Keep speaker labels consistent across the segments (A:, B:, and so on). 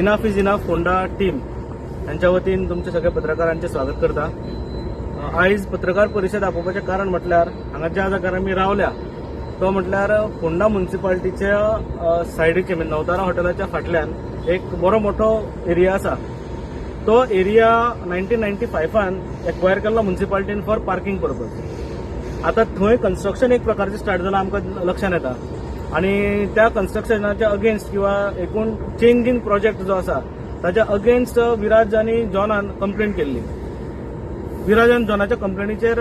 A: Enough is enough Phonda team यांच्या वतीन तुमचे सगळे पत्रकारांचे स्वागत करता. आयज पत्रकार परिशद आपोवपाचें कारण म्हटल्यार हांगा ज्या जाग्यार आमी रावल्या तो म्हटल्यार फोंडा म्युनिसिपालिटीच्या सायडीक नवतारा हॉटेलाच्या फाटल्यान एक बरो मोठो एरिया आसा. तो एरिया 1995 एक्वायर केल्लो म्युनिसिपालिटीन फॉर पार्किंग पर्पज. आता थंय कन्स्ट्रक्शन एक प्रकारचें स्टार्ट जालां आमकां लक्षात येता आनी त्या कन्स्ट्रक्शनाच्या अगेन्स्ट किंवा एकूण चेंजींग प्रोजेक्ट जो आसा ताच्या अगेन्स्ट विराज आनी जॉनान कंप्लेंट केल्ली. विराज आनी जॉनाच्या कंप्लेनीचेर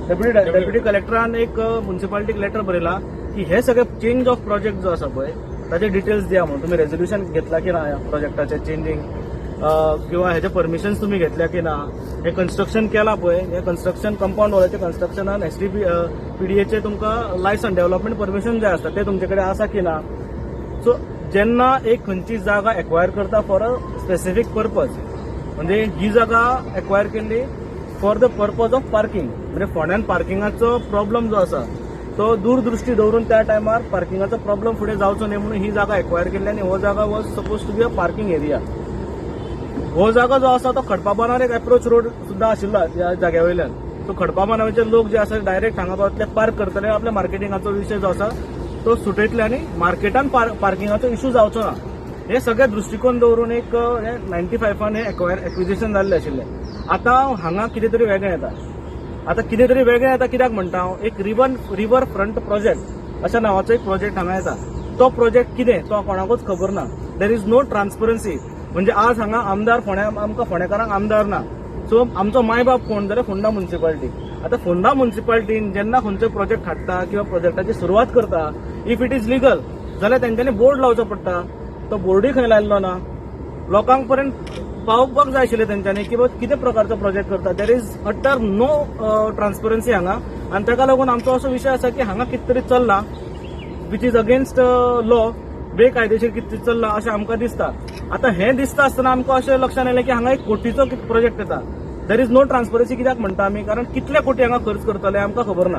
A: डेप्युटी कलेक्टरान एक म्युनिसिपालिटीक लेटर बरयला की हे सगळे चेंज ऑफ प्रोजेक्ट जो आसा पळय ताचे डिटेल्स दिया म्हणून. तुम्ही रेझोल्युशन घेतला की ना ह्या प्रोजेक्टाचे चेंजींग किंवा हेचे परमिशन्स तुम्ही घेतल्या की ना. हे कन्स्ट्रक्शन केला पळय हे कन्स्ट्रक्शन कंपाऊंड वॉलाचे कन्स्ट्रक्शनान एसडीपीडीएचे तुमकां लायसन डेव्हलपमेंट परमिशन जे असता ते तुमचे कडेन आसा की ना. सो जेन्ना एक खंयची जागा एक्वायर करता फॉर अ स्पेसिफीक पर्पज म्हणजे ही जागा एक्वायर केल्ली for the purpose of parking म्हणजे फोंड्यान पार्किंगाचो प्रॉब्लम जो आसा तो दूरदृष्टी दवरून त्या टायमार पार्किंगाचो प्रॉब्लम फुडें जावचो न्ही म्हणून ही जागा एक्वायर केल्ली आनी हो जागा was suppose to be a parking area. हो जागा जो आसा तो खडपाबानार एक अप्रोच रोड सुद्धा आशिल्लो ह्या जाग्या वयल्यान. सो खडपाबानाचे लोक जे आसा डायरेक्ट हांगा पावतले पार्क करतले आपल्या मार्केटिंगाचो विशय जो आसा तो सुटयतले आनी मार्केटान पार्किंगाचो इश्यू जावचो ना. हे सगळे दृष्टिकोन दवरून एक 95 हे एक्विजिशन जाल्ले आशिल्ले. आतां हांगा कितें तरी वेगळें येता. आता कितें तरी वेगळें येता कित्याक म्हणटा हांव एक रिवर फ्रंट प्रोजेक्ट अशा नावाचो एक प्रोजेक्ट हांगा येता. तो प्रोजेक्ट कितें तो कोणाकूच खबर ना. There is no transparency. म्हणजे आज हांगा आमदार आमकां फोंडेकारांक आमदार ना. सो आमचो मायबाप कोण जाल्यार फोंडा म्युनिसिपालिटी. आता फोंडा म्युनिसिपालिटीन जेन्ना खंयचो प्रोजेक्ट हाडटा किंवा प्रोजेक्टाची सुरवात करता इफ इट इज लिगल जाल्यार तेंच्यांनी बोर्ड लावचो पडटा. तो बोर्डूय खंय लायल्लो ना. लोकांक पर्यंत पावोवपाक जाय आशिल्लें तेंच्यांनी की कितें प्रकारचो प्रोजेक्ट करता. There is utter no transparency हांगा आनी ताका लागून आमचो असो विशय आसा की हांगा कितें तरी चल्ला विच इज अगेन्स्ट लॉ बेकायदेशीर कितें तरी चल्ला अशें आमकां दिसता. आतां हें दिसता आसतना आमकां अशें लक्षात येयलें की हांगा एक कोटीचो प्रोजेक्ट येता. देर इज नो ट्रान्सपरन्सी कित्याक म्हणटा आमी कारण कितले कोटी हांगा खर्च करतले आमकां खबर ना.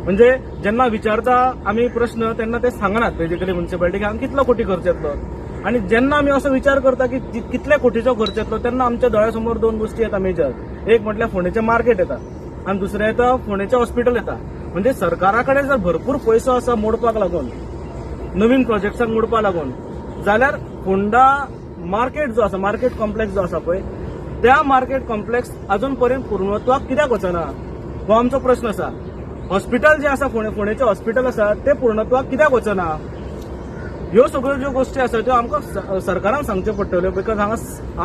A: म्हणजे जेन्ना विचारता आमी प्रश्न तेन्ना ते सांगनात बेजिकली म्युनिसिपालिटीक हांगा कितलो कोटी खर्च येतलो. आणि जेन्ना आमी असो विचार करता की कितल्या कोटीचो खर्च येतलो तेन्ना आमच्या दोळ्यासमोर दोन गोष्टी येता मेजर. एक म्हटल्यार फोंडेचें मार्केट येता आनी दुसरें येता फोंडेचें हॉस्पिटल येता. म्हणजे सरकारा कडेन जर भरपूर पयसो आसा मोडपाक लागून नवीन प्रोजेक्ट्सांक मोडपाक लागून जाल्यार फोंडा मार्केट जो आसा मार्केट कॉम्प्लेक्स जो आसा पळय त्या मार्केट कॉम्प्लेक्स अजून पर्यंत पूर्णत्वाक कित्याक वचना हो आमचो प्रश्न आसा. हॉस्पिटल जे आसा फोंडेचें हॉस्पिटल आसा ते पूर्णत्वाक कित्याक वचना. ह्यो सगळ्यो ज्यो गोष्टी आसा त्यो आमकां सरकारान सांगच्यो पडटल्यो. बिकॉज हांगा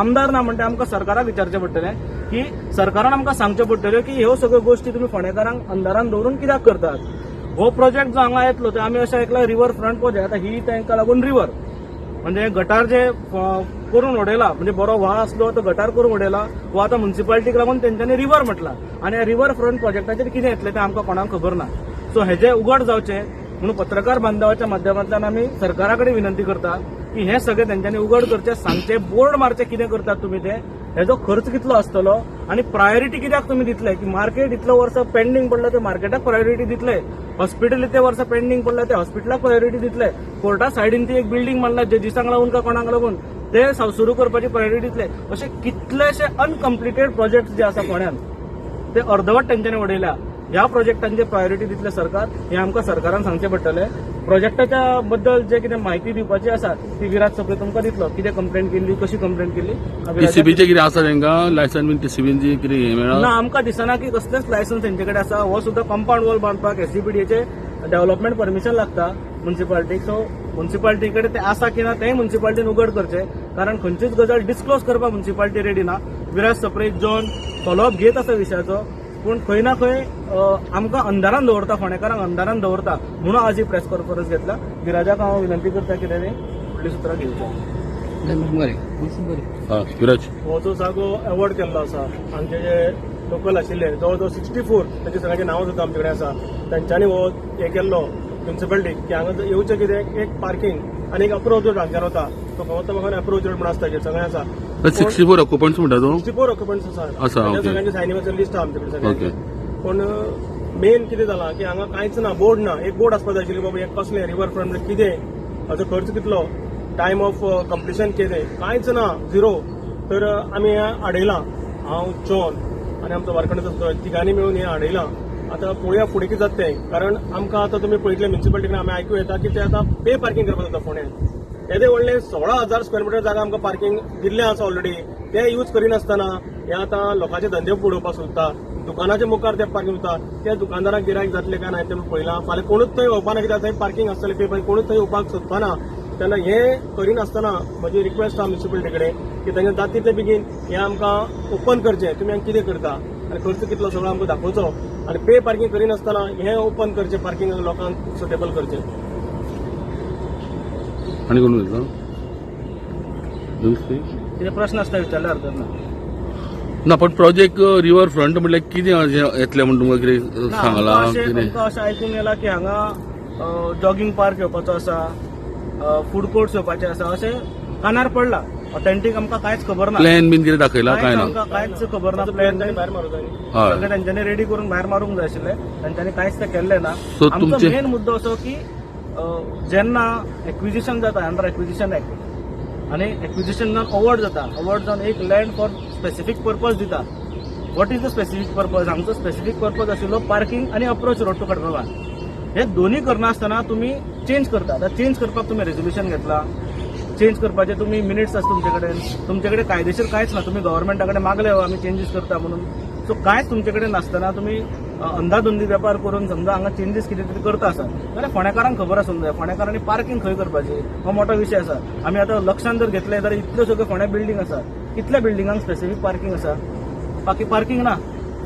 A: आमदार ना म्हणटा आमकां सरकाराक विचारचें पडटलें की सरकारान आमकां सांगच्यो पडटल्यो की ह्यो सगळ्यो गोष्टी तुमी फोंडेकारांक अंधारान दवरून कित्याक करतात. हो प्रोजेक्ट जो हांगा येतलो ते आमी अशें ऐकला रिवर फ्रंट प्रोजेक्ट. आतां ही तांकां लागून रिवर म्हणजे गटार जे करून उडयला म्हणजे बरो व्हाळ आसलो तो गटार करून उडयला हो आतां म्युनिसिपालिटीक लागून तेंच्यांनी रिवर म्हटला. आनी ह्या रिवर फ्रंट प्रोजेक्टाचेर कितें येतलें तें आमकां कोणाक खबर ना. सो हेजें उगड जावचें म्हणून पत्रकार बांधवाच्या माध्यमांतल्यान आमी सरकारा कडेन विनंती करता की हे सगळे तेंच्यांनी उगड करचें सांगचें बोर्ड मारचें कितें करतात तुमी ते हेजो खर्च कितलो आसतलो आनी प्रायोरिटी कित्याक तुमी दितले की मार्केट इतलो वर्सां पेंडींग पडला ते मार्केटाक प्रायोरिटी दितले. हॉस्पिटल इतले वर्सां पेंडींग पडला ते हॉस्पिटलाक प्रायोरिटी दितले. कोर्टा सायडीन ती एक बिल्डींग बांदला जजीसांक लागून काय कोणाक लागून ते सुरू करपाची प्रायोरिटी दितले. अशे कितलेशे अनकम्प्लिटेड प्रोजेक्ट जे आसा फोंड्यान ते अर्धवट तेंच्यांनी उडयल्या. ह्या प्रोजेक्टांचे प्रायोरिटी दितले सरकार हे आमकां सरकारान सांगचें पडटलें. प्रोजेक्टाच्या बद्दल जे कितें म्हायती दिवपाची आसा ती विराज सप्रे तुमकां दितलो. कितें कंप्लेंट केल्ली कशी कंप्लेंट केल्ली
B: टीसीबीचे कितें आसा तांकां लायसन बीन टीसीबीची कितें मेळ्ळा
A: ना. आमकां दिसना की कसलेंच लायसन्स तेंचे कडेन आसा. हो सुद्दां कंपाऊंड वॉल बांदपाक एसडीपीडीएचे डेव्हलपमेंट परमिशन लागता म्युनिसिपालिटीक. सो म्युनिसिपालिटी कडेन ते आसा की ना तेंय म्युनिसिपालिटीन उगड करचें कारण खंयचीच गजाल डिस्क्लोज करपाक म्युनिसिपालिटी रेडी ना. विराज सप्रे जॉन फॉलोअप घेत आसा विशयाचो पूण खंय ना खंय आमकां अंधारान दवरता फोंडेकारांक अंधारान दवरता म्हणून आज ही प्रेस कॉन्फरन्स घेतला. विराजाक हांव विनंती करता की तेणें फुडलीं सुत्रां घेवचें.
B: विराज
A: हो जो जागो एवॉर्ड केल्लो आसा आमचे जे लोकल आशिल्ले जवळ जवळ 64 तांची सगळ्यांची नांवां सुद्दां आमचे कडेन आसा. तांच्यांनी हो हे केल्लो म्युनिसिपालिटीक की हांगा येवचें कितें एक पार्किंग आनी एक अप्रोच रोड हांगच्यान वता तो खंय म्हाका अप्रोच रोड म्हणून आसता सगळें आसा.
B: 64 ऑक्युपंट्स म्हणटा तूं
A: 64 ऑक्युपंट्स आसा सगळ्यांची सायनिंगाचो लिस्ट आहा आमचे कडेन सगळ्यांची. पूण मेन कितें जालां की हांगा कांयच ना बोर्ड ना. एक बोर्ड आसपाक जाय आशिल्ली बाबा एक कसलें रिवर फ्रंट कितें
C: हाचो खर्च कितलो, टायम ऑफ कंप्लिशन कितें, कांयच ना, झिरो. तर आमी हें हाडयलां, हांव जॉन आनी आमचो वारकणेचो तिगांनी मेळून हें हाडयलां. आतां पळोवया फुडें कितें जाता तें, कारण आमकां आतां तुमी पळयतले म्युन्सिपालिटीन आमी आयकूं येता की ते आतां पे पार्किंग करपाक जाता फोंड्यान. येदे व्हडले 16,000 स्क्वेअर मिटर जागा आमकां पार्किंग दिल्लें आसा ऑलरेडी. ते यूज करिनासतना हे आतां लोकांचे धंदे बुडोवपाक सोदता, दुकानाच्या मुखार ते पार्किंग उरता. त्या दुकानदाराक गिरायक जातले काय ना तें पळयलां. फाल्यां कोणूच थंय येवपाना, कित्याक थंय पार्किंग आसतलें पे पार्किंग, कोणूच थंय येवपाक सोदपाना. तेन्ना हें करिनासतना म्हजी रिक्वेस्ट आहा म्युन्सिपालिटी कडेन की तांचे जाता तितले बेगीन हें आमकां ओपन करचें. तुमी हांगा कितें करता आनी खर्च कितलो सगळो आमकां दाखोवचो, आनी पे पार्किंग करिनासतना हें ओपन करचें, पार्किंग लोकांक सुटेबल करचें.
B: आणि कोण उलयता?
A: कितें प्रश्न आसता विचारल्यार हरकत ना.
B: ना पण प्रोजेक्ट रिवर फ्रंट म्हटल्यार कितें येतलें म्हण तुमकां कितें सांगलां?
A: आमकां अशें आयकूंक येलां की हांगा जॉगिंग पार्क येवपाचो आसा, फूड कोर्ट्स येवपाचे आसा, अशें कानार पडलां. ऑथेंटीक आमकां कांयच खबर ना.
B: प्लॅन बीन कितें दाखयला काय ना?
A: आमकां कांयच खबर ना.
C: प्लॅन तांणी भायर मारूं जाय.
B: हय.
A: तेंच्यांनी रेडी करून भायर मारूंक जाय आशिल्लें, तेंच्यांनी कांयच तें केल्लें ना.
B: So
A: आमचो
B: तुमचे-
A: मेन मुद्दो असो की जेन्ना एक्विजिशन जाता अंडर एक्विजिशन एक्ट आनी एक्विजिशनान अवॉर्ड जाता, अवॉर्ड जावन एक लँड फॉर स्पेसिफीक पर्पज दिता. What is the specific purpose? आमचो स्पेसिफीक पर्पज आशिल्लो पार्किंग आनी अप्रोच रोड टू कडमगाळ. हे दोन्ही करनासतना तुम्ही चेंज करता. आतां चेंज करपाक तुम्ही रेझोल्युशन घेतला, चेंज करपाचे तुम्ही मिनिट्स आसा तुमचे कडेन कायदेशीर कांयच ना. तुम्ही गव्हर्नमेंटा कडेन मागले आमी चेंजीस करता म्हणून, सो कांयच तुमचे कडेन नासतना तुम्ही अंधाधुंदी वेपार करून समजा हांगा चेंजीस कितें तरी करता आसा जाल्यार फोंडेकारांक खबर आसूंक जाय. फोंडेकारांनी पार्किंग खंय करपाची हो मोठो विशय आसा. आमी आतां लक्षांत जर घेतले जाल्यार इतल्यो सगळ्यो फोंड्या बिल्डींग आसा, कितल्या बिल्डिंगांक स्पेसिफीक पार्किंग आसा? बाकी पार्किंग ना.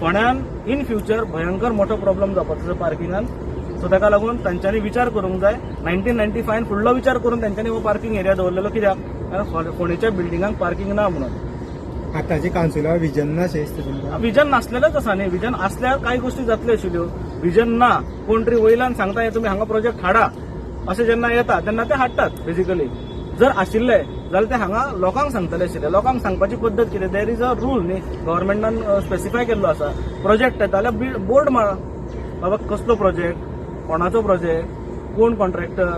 A: फोंड्यान इन फ्युचर भयंकर मोठो प्रॉब्लेम जावपाचो पार्किंगान. सो ताका लागून तांच्यांनी विचार करूंक जाय. 1995 फुडलो विचार करून तांच्यांनी हो पार्किंग एरिया दवरलेलो. कित्याक? कारण फोंडेच्या बिल्डिंगांक पार्किंग ना म्हणून.
D: आतांचे कावन्सिलर विजन ना तुमकां?
A: विजन नासलेलेच आसा न्ही. विजन आसल्यार कांय गोष्टी जातल्यो आशिल्ल्यो. विजन ना, कोण तरी वयल्यान सांगता हे तुमी हांगा प्रोजेक्ट हाडा अशें जेन्ना येता तेन्ना ते हाडटात बेसिकली. जर आशिल्ले जाल्यार ते हांगा लोकांक सांगतले आशिल्ले. लोकांक सांगपाची पद्दत कितें? देर इज अ रूल न्ही, गव्हर्नमेंटान स्पेसिफाय केल्लो आसा. प्रोजेक्ट येता जाल्यार बोर्ड मारा, बाबा कसलो प्रोजेक्ट, कोणाचो प्रोजेक्ट, कोण contractor,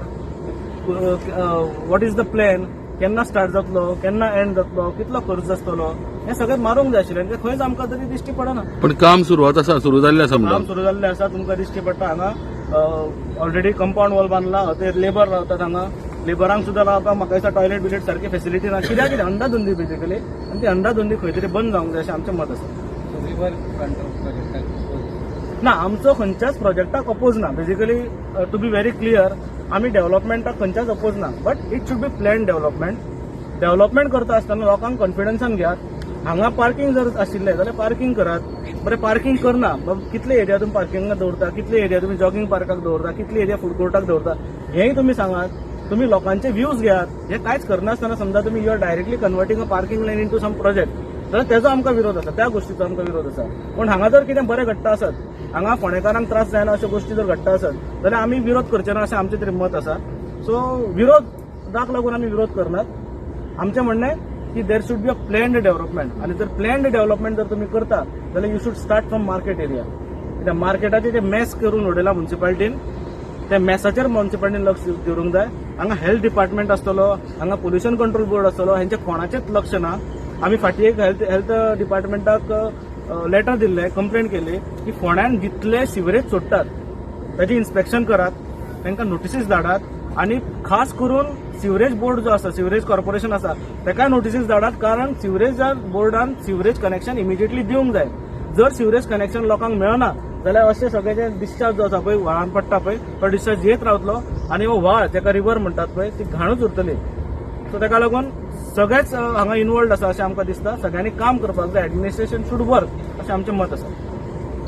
A: what is the plan, केन्ना स्टार्ट जातलो, केन्ना एंड जातलो, कितलो खर्च आसतलो, हें सगळें मारूंक जाय आशिल्लें. तें खंयच आमकां तरी दिश्टी पडना.
B: पण काम सुरवात आसा, सुरू जाल्लें आसा
A: काम
B: म्हणून.
A: सुरू जाल्लें आसा. तुमकां दिश्टी पडटा हांगा ऑलरेडी कंपाऊंड वॉल बांदला. ते लेबर रावतात हांगा. लेबरांक सुद्दां रावपाक म्हाका दिसता टॉयलेट बिलेट सारकी फेसिलिटी ना. कित्याक कितें अंधाधुंदी बेसिकली, आनी ती अंधाधुंदी खंय तरी बंद जावंक जाय अशें आमचें मत आसा. ना, आमचो खंयच्याच प्रोजेक्टाक अपोज ना. Basically to be very clear, आमी डेव्हलपमेंटाक खंयच्याच अपोज ना. But it should be plan development. Development करता आसतना लोकांक कॉन्फिडन्सान घेयात. हांगा पार्किंग जर आशिल्लें जाल्यार पार्किंग करात. बरें, पार्किंग करना, कितले एरिया तुमी पार्किंगाक दवरता, कितले एरिया तुमी जॉगिंग पार्काक दवरता, कितले एरिया फूड कोर्टाक दवरता, हेंय तुमी सांगात. तुम्ही लोकांचे व्ह्यूज घेयात. हे कांयच करनासतना समजा तुम्ही you are directly converting a parking line into some project, जाल्यार तेजो आमकां विरोध आसा. त्या गोष्टीचो आमकां विरोध आसा. पण हांगा जर कितें बरें घडटा आसत, हांगा फोंडेकारांक त्रास जायना अश्यो गोष्टी जर घडटा आसत जाल्यार आमी विरोध करचे ना अशें आमचें तरी मत आसा. सो विरोधाक लागून आमी विरोध करनात. आमचें म्हणणें की देर should be a planned development. आनी जर प्लॅन्ड डेव्हलपमेंट जर तुम्ही करता जाल्यार you should start from market area. कित्याक मार्केटाचे जे मॅस करून उडयला म्युन्सिपालिटीन, त्या मॅसाचेर म्युन्सिपालिटीन लक्ष दिवंक जाय. हांगा हेल्थ डिपार्टमेंट आसतलो, हांगा पोल्युशन कंट्रोल बोर्ड आसतलो, हेंचे कोणाचेच लक्ष ना. आमी फाटीं एक हेल्थ डिपार्टमेंटाक लेटर दिल्लें, कंप्लेंट केली की फोंड्यान जितले सिवरेज सोडटात ताचें इन्स्पेक्शन करात, तांकां नोटिसीस धाडात. आनी खास करून सिवरेज बोर्ड जो आसा, सिवरेज कॉर्पोरेशन आसा, ताका नोटिसीस धाडात. कारण सिवरेज बोर्डान सिवरेज कनेक्शन इमिजिएटली दिवंक जाय. जर सिवरेज कनेक्शन लोकांक मेळना जाल्यार अशें सगळें जे डिस्चार्ज जो आसा पळय, व्हाळान पडटा पळय, तो डिस्चार्ज येत रावतलो आनी हो व्हाळ जेका रिवर म्हणटात पळय ती घाणूच उरतली. सो ताका लागून सगळेच हांगा इन्वॉल्ड आसा अशें आमकां दिसता. सगळ्यांनी काम करपाक जाय. एडमिनिस्ट्रेशन शूड वर्क अशें आमचें मत आसा.